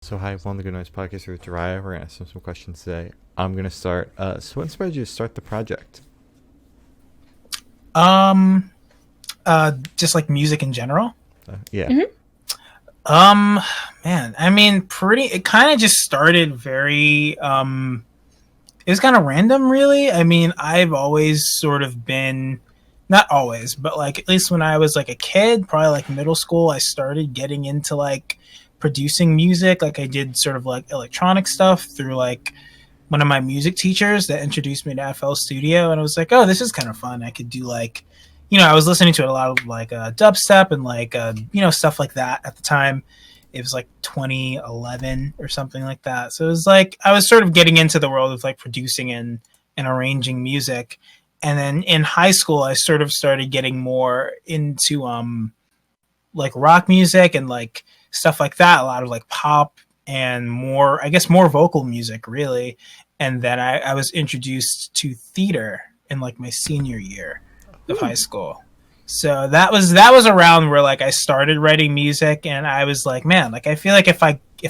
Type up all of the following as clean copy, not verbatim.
So hi, welcome to the Good Noise Podcast with Jhariah. We're going to ask some questions today. I'm going to start. So what inspired you to start the project? Um, just like music in general. Yeah. Mhm. Um, Man, I mean, it kind of just started very, it was kind of random, really. I mean, I've always sort of been, not always, but like at least when I was like a kid, probably like middle school, I started getting into like producing music. Like I did sort of like electronic stuff through like one of my music teachers that introduced me to FL Studio, and I was like, oh, this is kind of fun. I could do like, I was listening to a lot of like dubstep and like stuff like that at the time. It was like 2011 or something like that. So it was like I was sort of getting into the world of like producing and arranging music. And then in high school, I sort of started getting more into like rock music and like stuff like that. A lot of like pop and more, I guess, more vocal music, really. And then I was introduced to theater in like my senior year of high school. So that was around where like I started writing music, and I was like, man, like I feel like if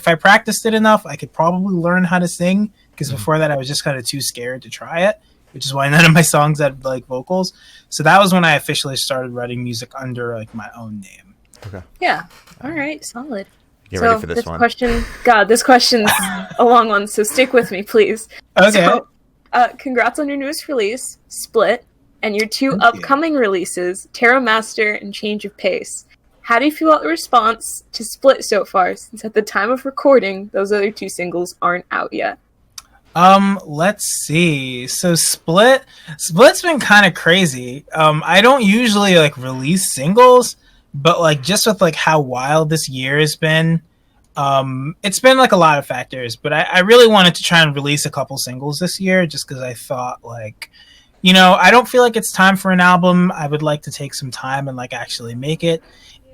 I practiced it enough, I could probably learn how to sing. Because before that, I was just kind of too scared to try it, which is why none of my songs had like vocals. So that was when I officially started writing music under like my own name. Okay. Yeah. All right. Solid. Get ready for this one. This question's a long one, so stick with me, please. Okay. So, congrats on your newest release, Split, and your two Thank you. upcoming releases, Terra Master and Change of Pace. How do you feel about the response to Split so far, since at the time of recording, those other two singles aren't out yet? Let's see. So Split's been kind of crazy. I don't usually like release singles, but like just with like how wild this year has been, it's been like a lot of factors, but I really wanted to try and release a couple singles this year just because I thought like, I don't feel like it's time for an album. I would like to take some time and like actually make it.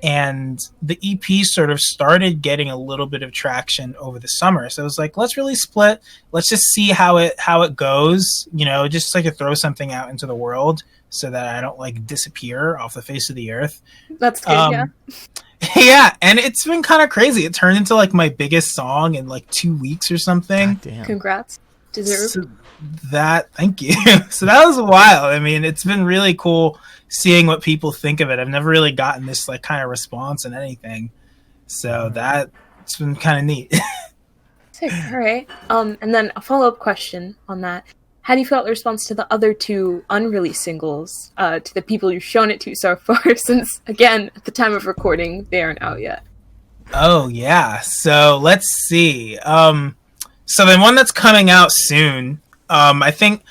And the EP sort of started getting a little bit of traction over the summer. So it was like, let's really Split. Let's just see how it goes, just like to throw something out into the world so that I don't like disappear off the face of the earth. That's good, yeah. Yeah, and it's been kind of crazy. It turned into like my biggest song in like 2 weeks or something. God damn. Congrats. Deserved. Thank you. So that was wild. I mean, it's been really cool seeing what people think of it. I've never really gotten this like kind of response in anything. So it's been kind of neat. Sick. All right. And then a follow-up question on that. How do you feel about the response to the other two unreleased singles, to the people you've shown it to so far, since, again, at the time of recording, they aren't out yet? Oh, yeah. So let's see. So the one that's coming out soon, I think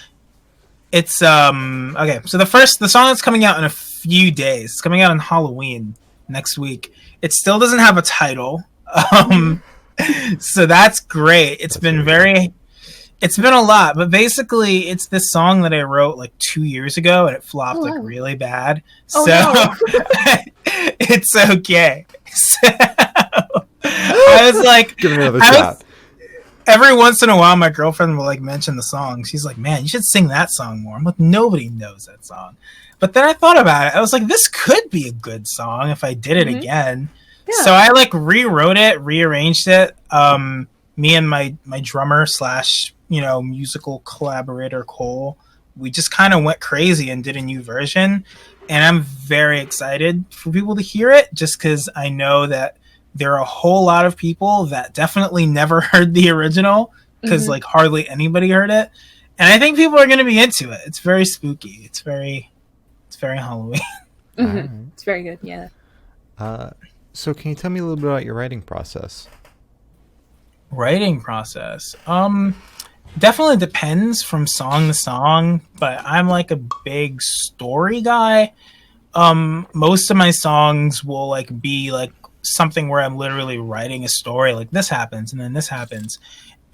it's, okay. So the song that's coming out in a few days, it's coming out on Halloween next week. It still doesn't have a title. So that's great. It's been a lot, but basically it's this song that I wrote like 2 years ago and it flopped like really bad. Oh, so no. it's okay. So I was like, Give me another shot. Every once in a while my girlfriend will like mention the song. She's like, man, you should sing that song more. I'm like, nobody knows that song. But then I thought about it. I was like, this could be a good song if I did it again. Yeah. So I like rewrote it, rearranged it. Me and my drummer / musical collaborator Cole, we just kind of went crazy and did a new version, and I'm very excited for people to hear it just because I know that there are a whole lot of people that definitely never heard the original because like hardly anybody heard it, and I think people are going to be into it. It's very spooky. It's very Halloween. Right. It's very good, yeah. So can you tell me a little bit about your writing process? Writing process. Definitely depends from song to song, but I'm like a big story guy. Most of my songs will like be like something where I'm literally writing a story, like this happens and then this happens,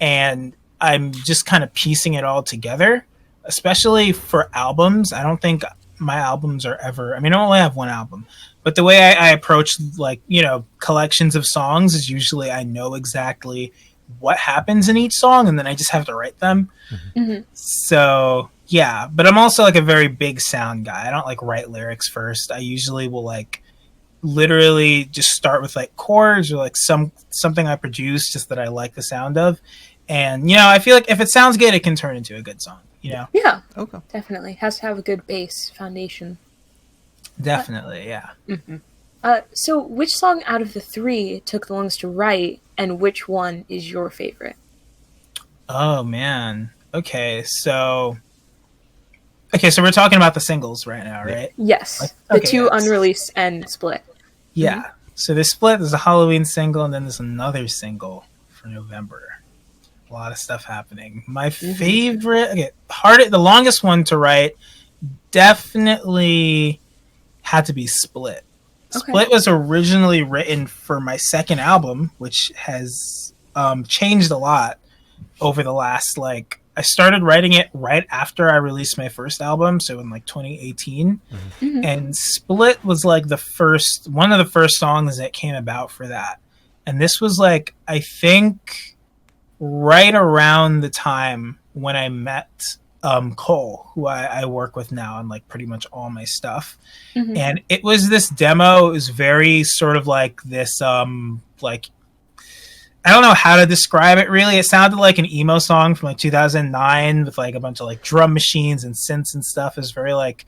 and I'm just kind of piecing it all together. Especially for albums, I don't think my albums are ever. I mean, I only have one album, but the way I approach like collections of songs is usually I know exactly what happens in each song and then I just have to write them. So yeah, but I'm also like a very big sound guy. I don't like write lyrics first. I usually will like literally just start with like chords or like something I produce just that I like the sound of. And, you know, I feel like if it sounds good, it can turn into a good song, you know? Yeah. Okay. Definitely. Has to have a good base foundation. Definitely, yeah. So which song out of the 3 took the longest to write, and which one is your favorite? Oh, man. Okay, so we're talking about the singles right now, right? Yes. Okay, The 2 yes. unreleased and split. Yeah. So there's split, there's a Halloween single, and then there's another single for November. A lot of stuff happening. My favorite, the longest one to write, definitely had to be Split. Okay. Split was originally written for my second album, which has changed a lot over the last, like, I started writing it right after I released my first album, so in like 2018. And Split was like one of the first songs that came about for that. And this was like, I think, right around the time when I met Cole, who I work with now on like pretty much all my stuff. And it was this demo. It was very sort of like this, like, I don't know how to describe it really. It sounded like an emo song from like 2009 with like a bunch of like drum machines and synths and stuff. It was very like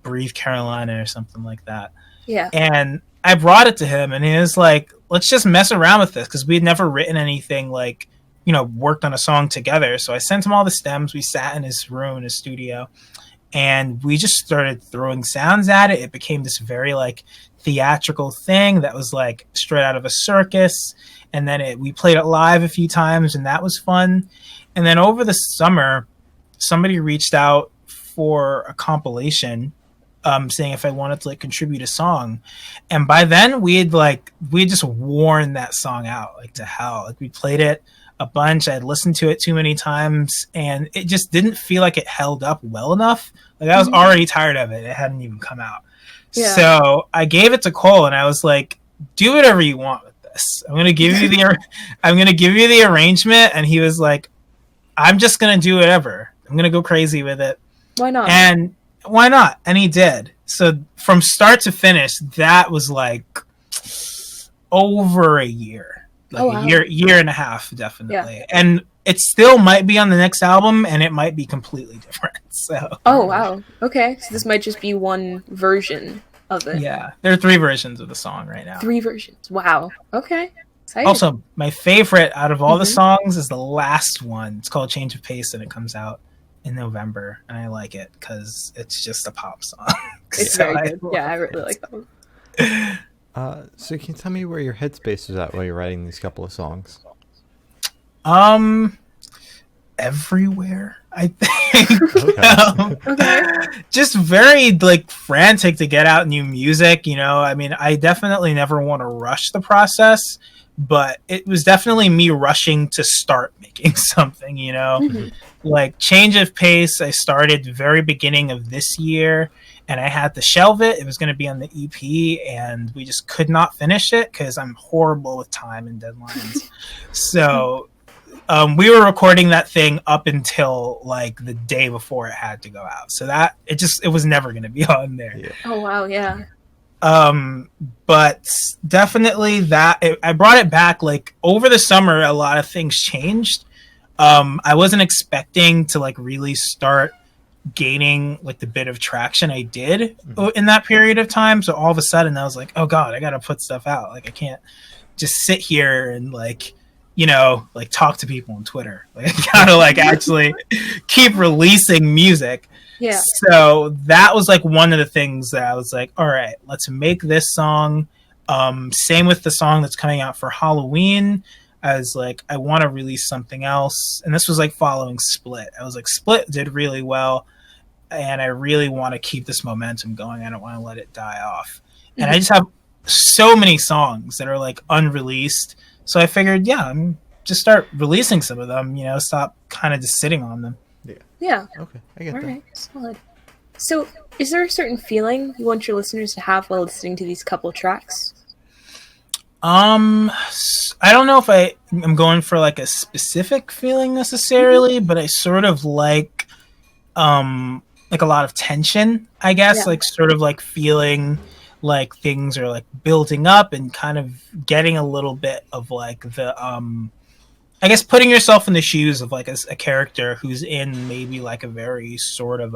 Breathe Carolina or something like that. Yeah. And I brought it to him and he was like, let's just mess around with this, because we had never written anything like, you know, worked on a song together. So I sent him all the stems. We sat in his room, in his studio, and we just started throwing sounds at it. It became this very like theatrical thing that was like straight out of a circus. And then we played it live a few times, and that was fun. And then over the summer, somebody reached out for a compilation, saying if I wanted to like contribute a song. And by then we had just worn that song out like to hell. Like we played it a bunch. I had listened to it too many times, and it just didn't feel like it held up well enough. Like I was already tired of it. It hadn't even come out. Yeah. So I gave it to Cole, and I was like, do whatever you want with this. I'm going to give you the arrangement. And he was like, I'm just going to do whatever. I'm going to go crazy with it. Why not? And why not? And he did. So from start to finish, that was like over a year. Like a year and a half, definitely. Yeah. And it still might be on the next album, and it might be completely different. So. Oh, wow. Okay. So this might just be one version of it. Yeah. There are 3 versions of the song right now. 3 versions. Wow. Okay. Excited. Also, my favorite out of all the songs is the last one. It's called Change of Pace, and it comes out in November. And I like it because it's just a pop song. It's very good. Yeah, I really like that one. So can you tell me where your headspace was at while you're writing these couple of songs? Everywhere, I think. Okay. Just very like frantic to get out new music, you know. I mean, I definitely never want to rush the process, but it was definitely me rushing to start making something, you know. Like Change of Pace, I started the very beginning of this year, and I had to shelve it. It was going to be on the EP, and we just could not finish it because I'm horrible with time and deadlines. So we were recording that thing up until like the day before it had to go out. So that it was never going to be on there. Yeah. Oh, wow. Yeah. But definitely I brought it back like over the summer. A lot of things changed. I wasn't expecting to like really start gaining like the bit of traction I did in that period of time. So all of a sudden I was like, oh God, I got to put stuff out. Like I can't just sit here and like, you know, like talk to people on Twitter. Like I gotta like actually keep releasing music. Yeah. So that was like one of the things that I was like, all right, let's make this song. Same with the song that's coming out for Halloween. I was like, I want to release something else. And this was like following Split. I was like, Split did really well, and I really want to keep this momentum going. I don't want to let it die off. And I just have so many songs that are like unreleased. So I figured, I'm just start releasing some of them, you know, stop kind of just sitting on them. Yeah. Okay, I get that. All right, solid. So is there a certain feeling you want your listeners to have while listening to these couple tracks? I don't know if I'm going for like a specific feeling necessarily, but I sort of like a lot of tension, I guess, like sort of like feeling like things are like building up and kind of getting a little bit of like the I guess putting yourself in the shoes of like a character who's in maybe like a very sort of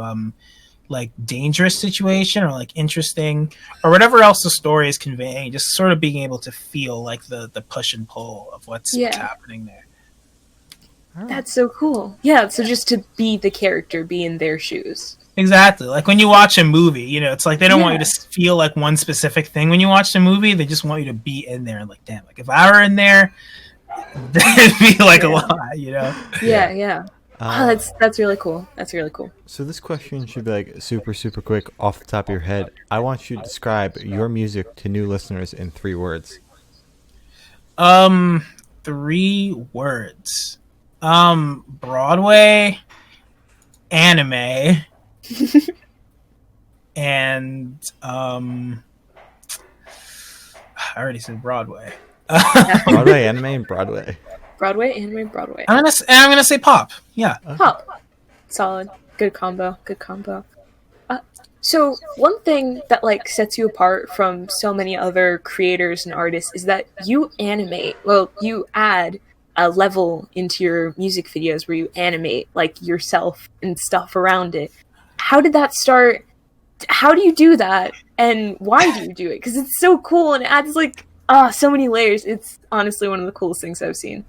like dangerous situation or like interesting or whatever else the story is conveying, just sort of being able to feel like the push and pull of what's happening there. That's so cool. Yeah, so just to be the character, be in their shoes. Exactly. Like when you watch a movie, you know, it's like they don't want you to feel like one specific thing when you watch the movie. They just want you to be in there and like, damn, like if I were in there, that'd be like a lot, you know? Yeah. That's really cool. That's really cool. So this question should be like super, super quick off the top of your head. I want you to describe your music to new listeners in 3 words. 3 words. Broadway, anime, and I already said Broadway. Broadway, anime, and Broadway. Broadway, anime, Broadway. I'm gonna say pop. Yeah. Okay. Pop. Solid. Good combo. So one thing that like sets you apart from so many other creators and artists is that you animate. Well, you add a level into your music videos where you animate like yourself and stuff around it. How did that start? How do you do that? And why do you do it? Because it's so cool and it adds like so many layers. It's honestly one of the coolest things I've seen.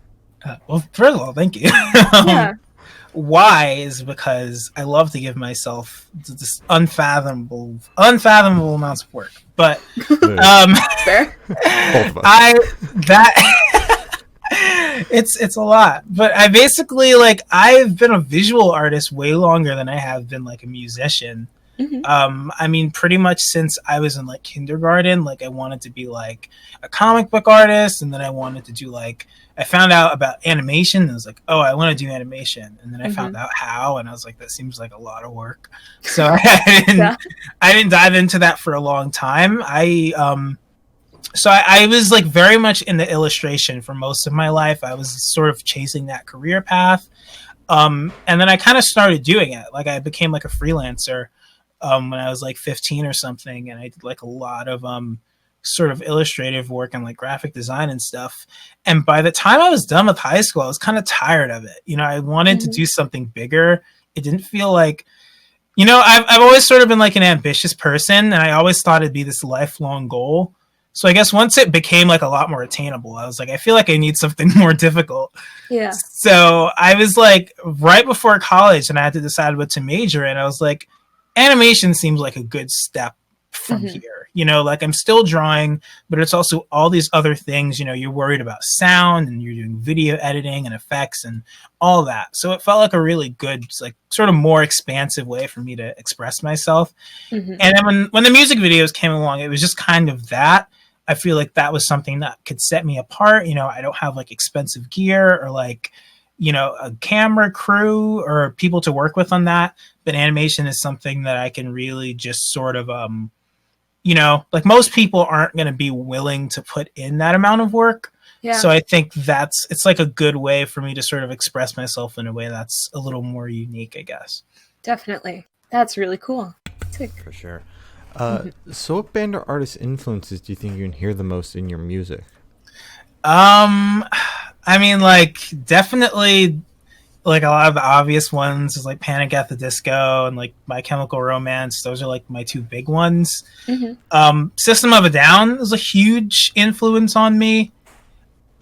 Well, first of all, thank you. Yeah. Why is because I love to give myself this unfathomable amounts of work. But Fair? It's a lot. But I basically like I've been a visual artist way longer than I have been like a musician. Mm-hmm. I mean, pretty much since I was in like kindergarten, like I wanted to be like a comic book artist, and then I wanted to do like I found out about animation, and I was like, oh, I want to do animation, and then I found out how, and I was like, that seems like a lot of work, so I didn't dive into that for a long time. I was like very much in the illustration for most of my life. I was sort of chasing that career path, and then I kind of started doing it. Like I became like a freelancer when I was like 15 or something, and I did like a lot of sort of illustrative work and like graphic design and stuff. And by the time I was done with high school, I was kind of tired of it. You know, I wanted to do something bigger. It didn't feel like, you know, I've always sort of been like an ambitious person, and I always thought it'd be this lifelong goal. So I guess once it became like a lot more attainable, I was like, I feel like I need something more difficult. Yeah. So I was like right before college, and I had to decide what to major in. I was like, animation seems like a good step from here. You know, like I'm still drawing, but it's also all these other things. You know, you're worried about sound, and you're doing video editing and effects and all that. So it felt like a really good, like sort of more expansive way for me to express myself. And then when the music videos came along, it was just kind of that. I feel like that was something that could set me apart. You know, I don't have like expensive gear or like, you know, a camera crew or people to work with on that. But animation is something that I can really just sort of, you know, like most people aren't going to be willing to put in that amount of work. Yeah. So I think it's like a good way for me to sort of express myself in a way that's a little more unique, I guess. Definitely. That's really cool. For sure. So what band or artist influences do you think you can hear the most in your music? I mean, like, definitely, like, a lot of the obvious ones is, like, Panic at the Disco and, like, My Chemical Romance. Those are, like, my 2 big ones. System of a Down is a huge influence on me.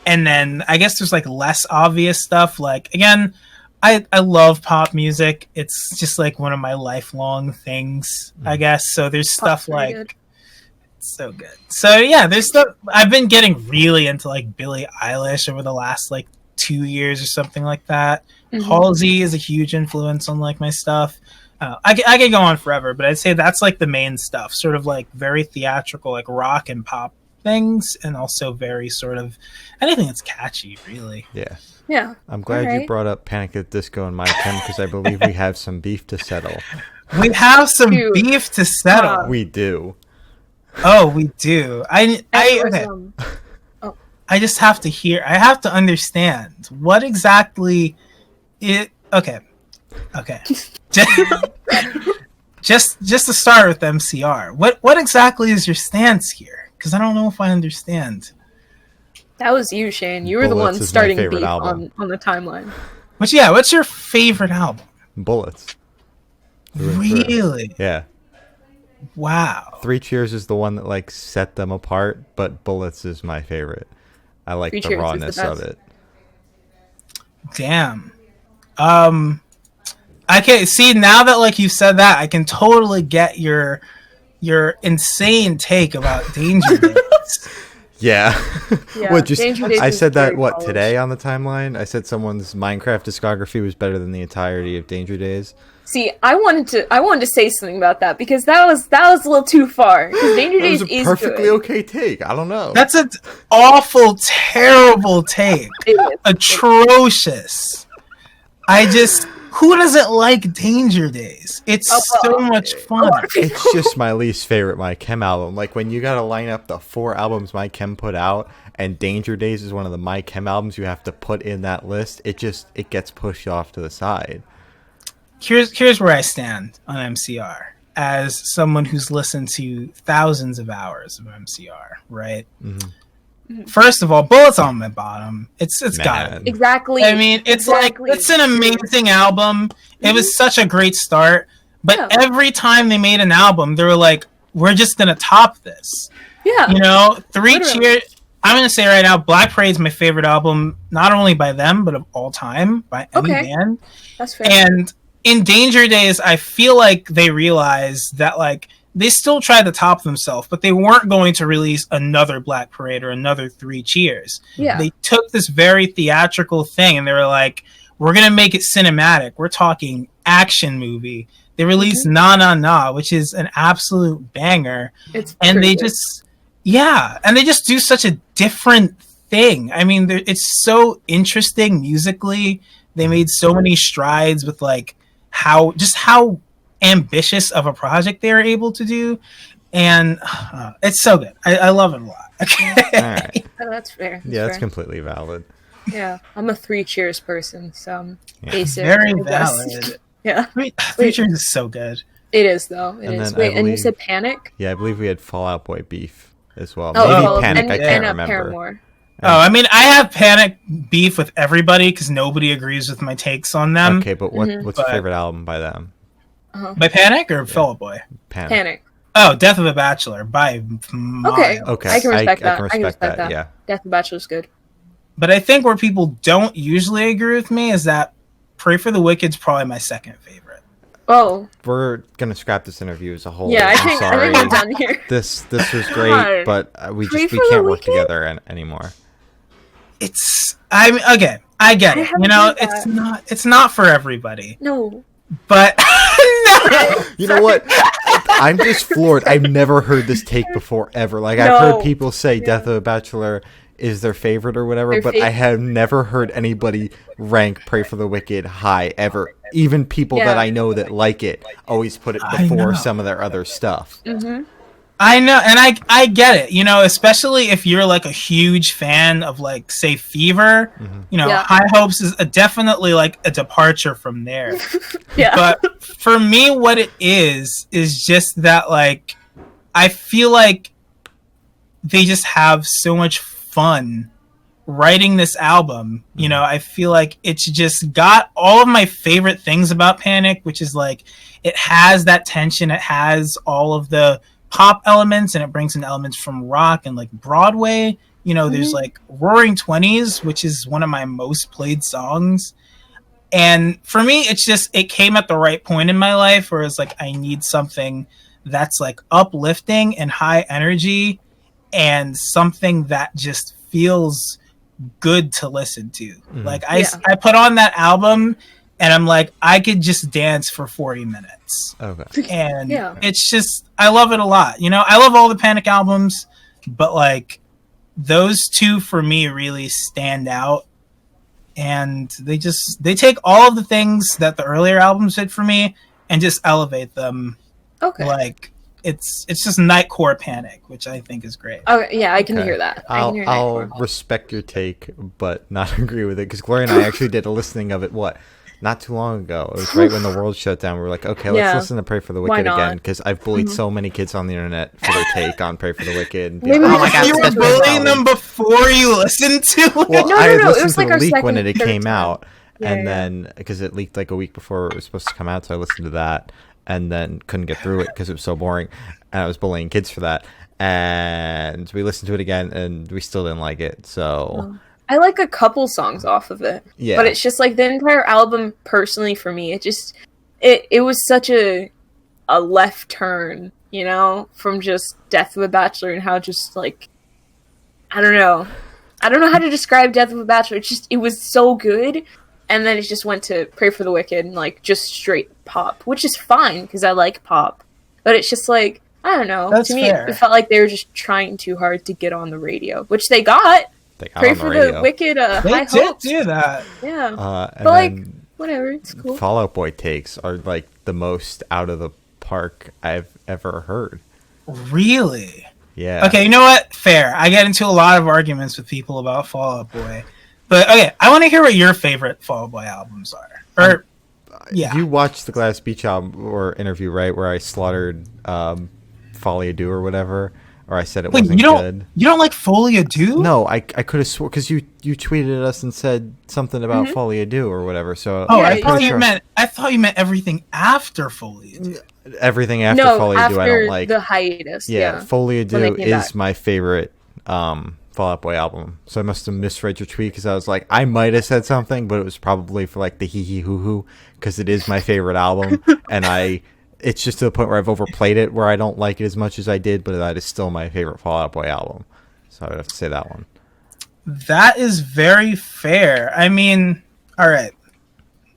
And then I guess there's, like, less obvious stuff. Like, again, I love pop music. It's just, like, one of my lifelong things, I guess. So there's stuff like... Good. So good. So yeah, there's stuff. I've been getting really into like Billie Eilish over the last like 2 years or something like that. Halsey is a huge influence on like my stuff. I could go on forever, but I'd say that's like the main stuff. Sort of like very theatrical, like rock and pop things, and also very sort of anything that's catchy, really. Yeah. Yeah. I'm glad you brought up Panic at the Disco and My Chem because I believe we have some beef to settle. We have some beef to settle. We do. Oh, we do. Okay. I just have to hear. I have to understand what exactly it. Okay. just to start with MCR, what exactly is your stance here? Because I don't know if I understand. That was you, Shane. You were the Bullets one is my starting favorite beef album. on the timeline. What's your favorite album? Bullets. Through and through. Really? Yeah. Wow. 3 Cheers is the one that like set them apart, but Bullets is my favorite. I like 3 the Cheers is the rawness of best. it. Damn. I can see now that like you said that, I can totally get your insane take about Danger Days. Yeah. Yeah, What, just Danger Days I is said that very what polished. today on the timeline? I said someone's Minecraft discography was better than the entirety of Danger Days. See, I wanted to say something about that because that was a little too far. Because Danger That Days was a is perfectly good. okay take. I don't know. That's an awful, terrible take. It is. Atrocious. Who doesn't like Danger Days? It's so much fun. It's just my least favorite My Chem album. Like when you gotta line up the 4 albums My Chem put out, and Danger Days is one of the My Chem albums you have to put in that list. It gets pushed off to the side. Here's where I stand on MCR as someone who's listened to thousands of hours of MCR. Right. Mm-hmm. First of all, Bullets on my bottom. It's got it. Exactly. I mean, it's Exactly. like it's an amazing album. It was such a great start, but Yeah. every time they made an album, they were like, "We're just gonna top this." Yeah. You know, 3 Literally. Cheers. I'm gonna say right now, Black Parade's my favorite album, not only by them but of all time by any Okay. band. That's fair. And in Danger Days, I feel like they realized that like they still tried to top themselves, but they weren't going to release another Black Parade or another 3 Cheers. Yeah. They took this very theatrical thing and they were like, we're going to make it cinematic. We're talking action movie. They released Na Na Na, which is an absolute banger. It's And pretty they good. and they just do such a different thing. I mean, it's so interesting musically. They made so many strides with like how ambitious of a project they were able to do, and it's so good. I love it a lot. All right. Oh, that's fair. Yeah, that's fair. completely valid. Yeah, I'm a 3 Cheers person, so I'm Yeah. basic. Very I guess. valid. Yeah, Features is so good. it is though. It And is. then I Wait, and you believe- said Panic? Yeah, I believe we had Fall Out Boy beef as well. Oh, Maybe oh, Panic, and, I can't and, remember. Paramore. Oh, I mean, I have Panic beef with everybody because nobody agrees with my takes on them. Okay, but what's your But- favorite album by them? By Panic or Fall Out Boy? Panic. Oh, Death of a Bachelor by miles. Okay. Okay, I can respect that. I can respect that. Yeah. Death of Bachelor's good. But I think where people don't usually agree with me is that Pray for the Wicked's probably my second favorite. Oh, We're gonna scrap this interview as a whole. yeah. I I'm think sorry. we're done here. This was God. great, but we Pray for can't the work Wicked? together anymore. I get I it. haven't You know, heard it's not for everybody. No. But no. You know what? I'm just floored. I've never heard this take before ever. Like I've No. heard people say Death of a Bachelor is their favorite or whatever, Their but I have never heard anybody rank Pray for the Wicked high ever. Even people that Yeah. I know that like it always put it I before know. some of their other stuff. I know, and I get it. You know, especially if you're like a huge fan of like say Fever. You know, Yeah. High Hopes is definitely like a departure from there. Yeah. But for me, what it is just that like I feel like they just have so much fun writing this album. You know, I feel like it's just got all of my favorite things about Panic, which is like it has that tension, it has all of the pop elements, and it brings in elements from rock and like Broadway. You know, there's like Roaring Twenties, which is one of my most played songs. And for me, it's just, it came at the right point in my life where it's like, I need something that's like uplifting and high energy and something that just feels good to listen to. Like I put on that album and I'm like, I could just dance for 40 minutes. Okay. And Yeah. it's just, I love it a lot. You know, I love all the Panic albums, but like those two for me really stand out. And they take all of the things that the earlier albums did for me and just elevate them. Okay. Like it's just Nightcore Panic, which I think is great. Oh, yeah, I can Okay. hear that. I can hear I'll that. respect your take, but not agree with it because Gloria and I actually did a listening of it. What not too long ago. It was right when the world shut down. We were like, okay, let's listen to Pray for the Why Wicked not? again, because I've bullied so many kids on the internet for their take on Pray for the Wicked. And Maybe being we like, just- You were that's my bullying album." them before you listened to it. Well, No, I had no, it listened was to like the our leak when second, it third came time. out, Yeah, and yeah. then because it leaked like a week before it was supposed to come out, so I listened to that, and then couldn't get through it because it was so boring, and I was bullying kids for that. And we listened to it again, and we still didn't like it. So I like a couple songs off of it. Yeah. But it's just like the entire album, personally, for me, it was such a left turn, you know, from just Death of a Bachelor and how just like, I don't know how to describe Death of a Bachelor. It was so good, and then it just went to Pray for the Wicked and like just straight pop, which is fine because I like pop, but it's just like, I don't know. That's to me, fair. it felt like they were just trying too hard to get on the radio, which they got. they got Pray on the for radio. the Wicked. They High did Hopes. do that. Yeah, And but like, then whatever, it's cool. Fall Out Boy takes are like the most out of the park I've ever heard. Really? Yeah. Okay, you know what? Fair. I get into a lot of arguments with people about Fall Out Boy. But okay, I want to hear what your favorite Fall Out Boy albums are. Or yeah. You watched the Glass Beach album or interview, right, where I slaughtered Folly Ado or whatever, or I said it Wait, wasn't good. you don't like Folie à Deux? No, I could have swore because you tweeted at us and said something about Folly Ado or whatever. So Oh, Yeah, I you thought did. you meant everything after Folie à Deux. everything after No, Folly Ado after I don't like. the hiatus. Yeah, Folly When they Ado came is back. my favorite Fall Out Boy album. So I must have misread your tweet because I was like, I might have said something, but it was probably for like the hee hee hoo hoo because it is my favorite album, and it's just to the point where I've overplayed it where I don't like it as much as I did, but that is still my favorite Fall Out Boy album. So I would have to say that one. That is very fair. I mean, all right.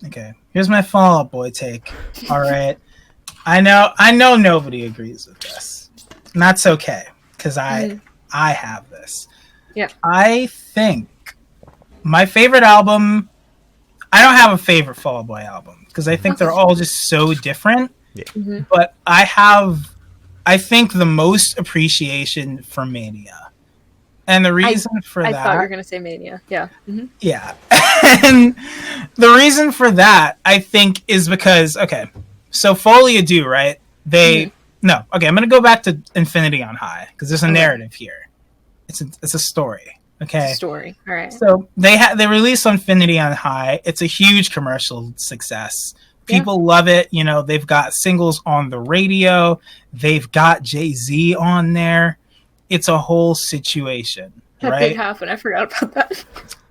Okay, here's my Fall Out Boy take. All right. I know nobody agrees with this. And that's okay, because I have this. Yeah. I think my favorite album, I don't have a favorite Fall Out Boy album, because I think they're all just so different. Mhm. But I think, the most appreciation for Mania. And the reason for I that... thought you were gonna say Mania. Yeah. Mm-hmm. Yeah. And the reason for that, I think, is because, okay, so Folie à Deux, right? No, okay, I'm going to go back to Infinity on High, because there's a narrative here. It's a story, okay? Story. All right. So they released Infinity on High. It's a huge commercial success. People love it. You know, they've got singles on the radio. They've got Jay-Z on there. It's a whole situation, That right? did happen. I forgot about that.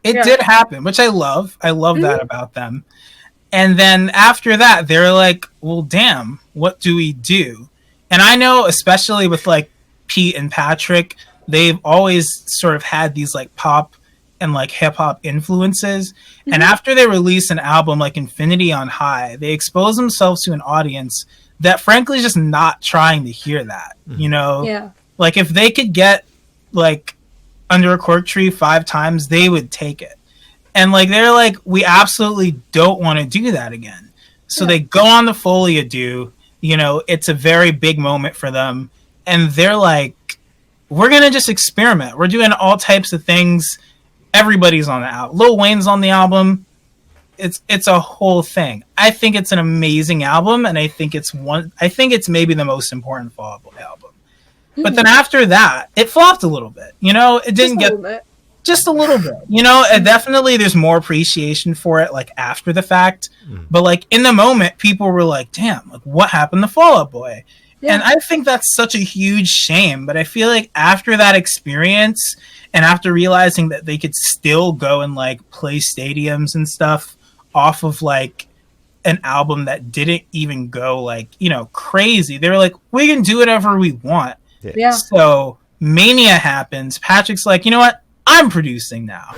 It did happen, which I love. I love that about them. And then after that, they're like, well, damn, what do we do? And I know, especially with like Pete and Patrick, they've always sort of had these like pop and like hip hop influences. And after they release an album like Infinity on High, they expose themselves to an audience that frankly is just not trying to hear that, you know? Yeah. Like if they could get like Under a Cork Tree 5 times, they would take it. And like they're like, we absolutely don't want to do that again. So they go on the Folie à Deux, you know, it's a very big moment for them. And they're like, we're gonna just experiment. We're doing all types of things. Everybody's on the album. Lil Wayne's on the album. It's a whole thing. I think it's an amazing album, and I think it's maybe the most important Fall Out Boy album. But then after that, it flopped a little bit. You know, it didn't get just a little bit. You know, and definitely there's more appreciation for it like after the fact. But like in the moment, people were like, "Damn, like what happened to Fall Out Boy?" Yeah. And I think that's such a huge shame. But I feel like after that experience, and after realizing that they could still go and like play stadiums and stuff off of like an album that didn't even go like, you know, crazy, they were like, we can do whatever we want. Yeah. So Mania happens. Patrick's like, you know what? I'm producing now.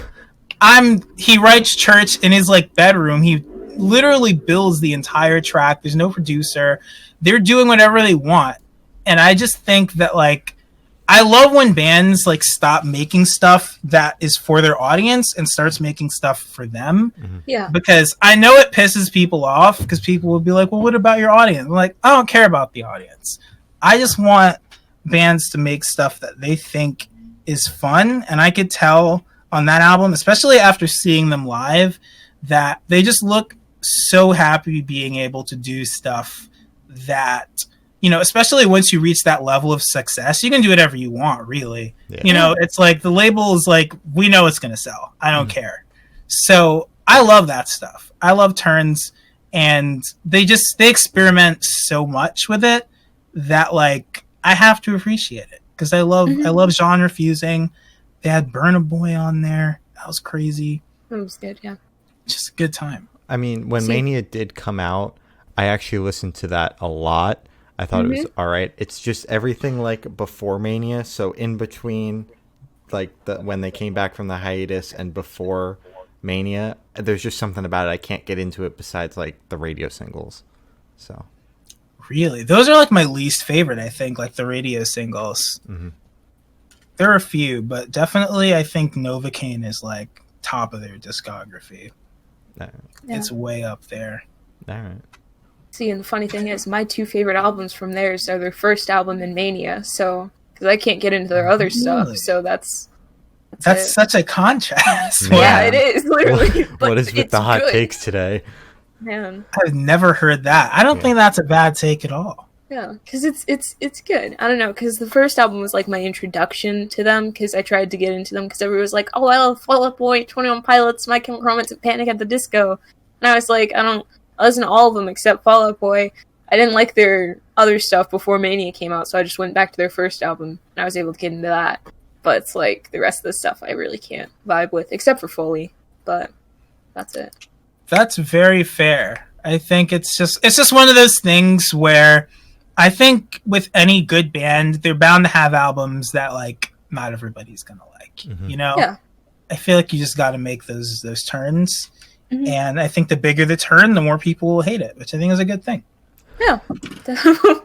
He writes Church in his like bedroom. He literally builds the entire track. There's no producer. They're doing whatever they want. And I just think that like, I love when bands like stop making stuff that is for their audience and starts making stuff for them. Yeah. Because I know it pisses people off because people will be like, well, what about your audience? I'm like, I don't care about the audience. I just want bands to make stuff that they think is fun. And I could tell on that album, especially after seeing them live, that they just look so happy being able to do stuff that, especially once you reach that level of success, you can do whatever you want, really. Yeah. It's like the label is like, we know it's going to sell. I don't care. So I love that stuff. I love turns, and they experiment so much with it that like I have to appreciate it because I love genre fusing. They had Burna Boy on there. That was crazy. That was good, yeah. Just a good time. I mean, when Mania did come out, I actually listened to that a lot. I thought it was all right. It's just everything like before Mania, so in between, like when they came back from the hiatus and before Mania, there's just something about it. I can't get into it besides like the radio singles. So really, those are like my least favorite. I think like the radio singles. There are a few, but definitely I think Novocaine is like top of their discography. It's way up there. All right. See, and the funny thing is, my 2 favorite albums from theirs are their first album and Mania. So, because I can't get into their other stuff, so that's such a contrast. Yeah, it is literally. What is with the hot takes today? Man, I've never heard that. I don't think that's a bad take at all. Yeah, because it's good. I don't know, because the first album was like my introduction to them, because I tried to get into them, because everyone was like, oh, I love Fall Out Boy, 21 Pilots, My Chemical Romance, and Panic at the Disco. And I was like, I listen to all of them except Fall Out Boy. I didn't like their other stuff before Mania came out, so I just went back to their first album, and I was able to get into that. But it's like, the rest of the stuff I really can't vibe with, except for Foley. But that's it. That's very fair. I think it's just one of those things where I think with any good band, they're bound to have albums that like not everybody's gonna like. Yeah. I feel like you just got to make those turns, and I think the bigger the turn, the more people will hate it, which I think is a good thing. Yeah.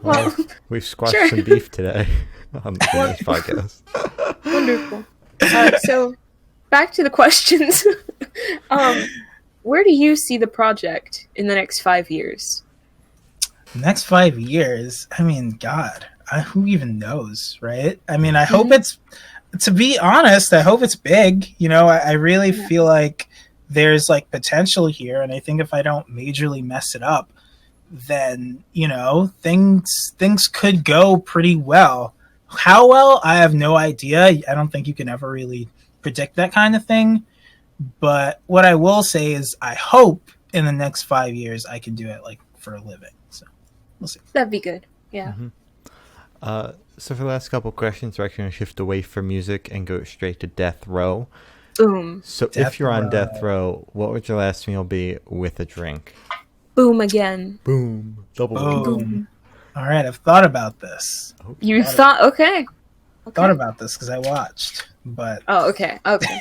Well, we've squashed some beef today on this podcast. Wonderful. So back to the questions. Where do you see the project in the next 5 years? The next 5 years, I mean, God, who even knows, right? I mean, I hope it's, to be honest, I hope it's big. I really feel like there's like potential here, and I think if I don't majorly mess it up, then things could go pretty well. How well, I have no idea. I don't think you can ever really predict that kind of thing. But what I will say is I hope in the next 5 years I can do it like for a living. So we'll see. That'd be good. Yeah. So for the last couple of questions, we're actually going to shift away from music and go straight to death row. Boom. So if you're on death row, what would your last meal be with a drink? Boom again. Boom. Double boom. All right, I've thought about this. You thought, okay. Thought about this because I watched, but okay,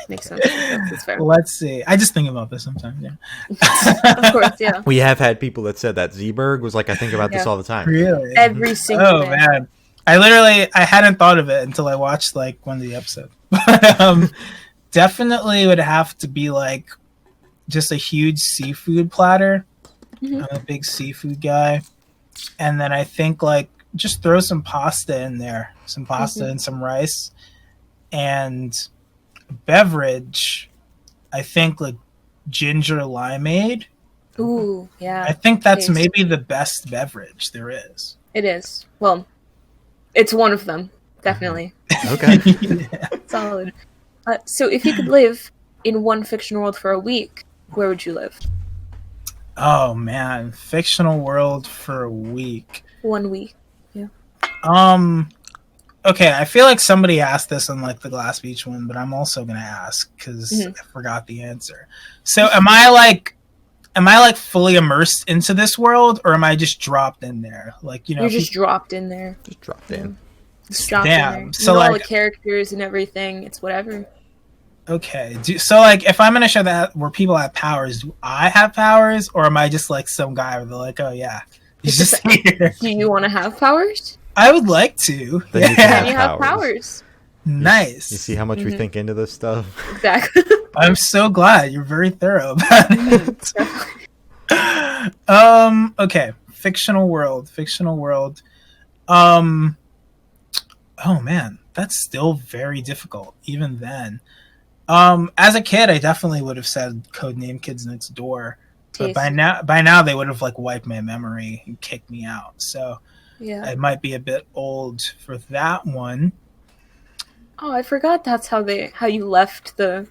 makes sense. That's fair. Let's see. I just think about this sometimes. Yeah, of course, yeah. We have had people that said that Zeeberg was like, I think about this all the time. Really, every single day. Man, I hadn't thought of it until I watched like one of the episodes. Definitely would have to be like just a huge seafood platter. I'm a big seafood guy, and then I think like just throw some pasta in there, some pasta and some rice, and beverage. I think like ginger limeade. Ooh, yeah. I think that's maybe the best beverage there is. It is. Well, it's one of them, definitely. Okay. Solid. So if you could live in one fictional world for a week, where would you live? Oh man, fictional world for a week. 1 week. Yeah. Okay, I feel like somebody asked this on like the Glass Beach one, but I'm also gonna ask because I forgot the answer. So am I like fully immersed into this world, or am I just dropped in there? Like, you're just dropped in there. Just dropped in. Just dropped in there. So you know like all the characters and everything. It's whatever. Okay. So like, if I'm gonna show that where people have powers, do I have powers, or am I just like some guy where they're like, oh yeah, he's just here? Do you want to have powers? I would like to. Then you can Then you have powers. Nice. You see how much we think into this stuff? Exactly. I'm so glad you're very thorough about it. Okay. Fictional world. Oh man, that's still very difficult, even then. As a kid, I definitely would have said Codename Kids Next Door. But taste. by now they would have like wiped my memory and kicked me out. So Yeah. I might be a bit old for that one. Oh, I forgot that's how you left the.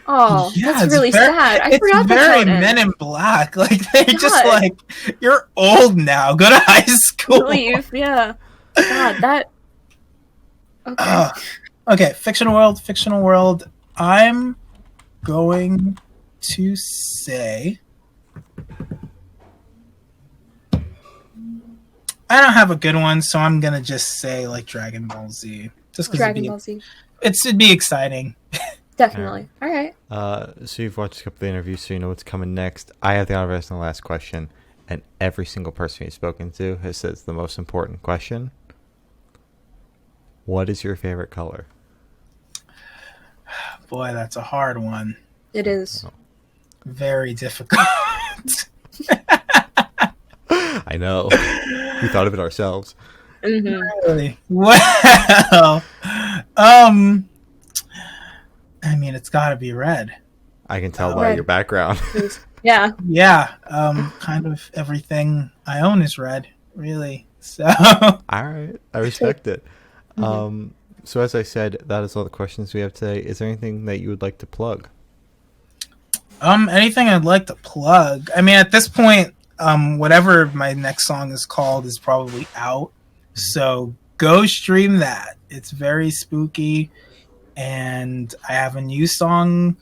Oh, Yeah, that's it's really sad. I forgot it's that's how very it ends. Men in Black. Like they're just God. like, you're old now. Go to high school. Leave, yeah. God, that. Okay. Okay, fictional world. I'm going to say I don't have a good one, so I'm gonna just say like Dragon Ball Z, just because Dragon Ball Z. it'd be exciting. Definitely. All right. So you've watched a couple of the interviews, so you know what's coming next. I have the honor of asking the last question, and every single person you've spoken to has said it's the most important question. What is your favorite color? Boy, that's a hard one. It is. Very difficult. I know. We thought of it ourselves. Mm-hmm. Really? Well, I mean, it's got to be red. I can tell by Red. your background. Yeah. Yeah, kind of everything I own is red, really. So, All right. I respect it. Mm-hmm. So as I said, that is all the questions we have today. Is there anything that you would like to plug? anything I'd like to plug. I mean, at this point, whatever my next song is called is probably out. So go stream that. It's very spooky. And I have a new song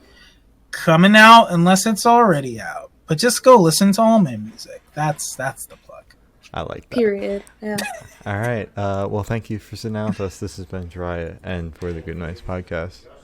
coming out unless it's already out. But just go listen to all my music. That's the plug. I like that. Period. Yeah. All right. Well, thank you for sitting down with us. This has been Jhariah, and for the Good Nights podcast.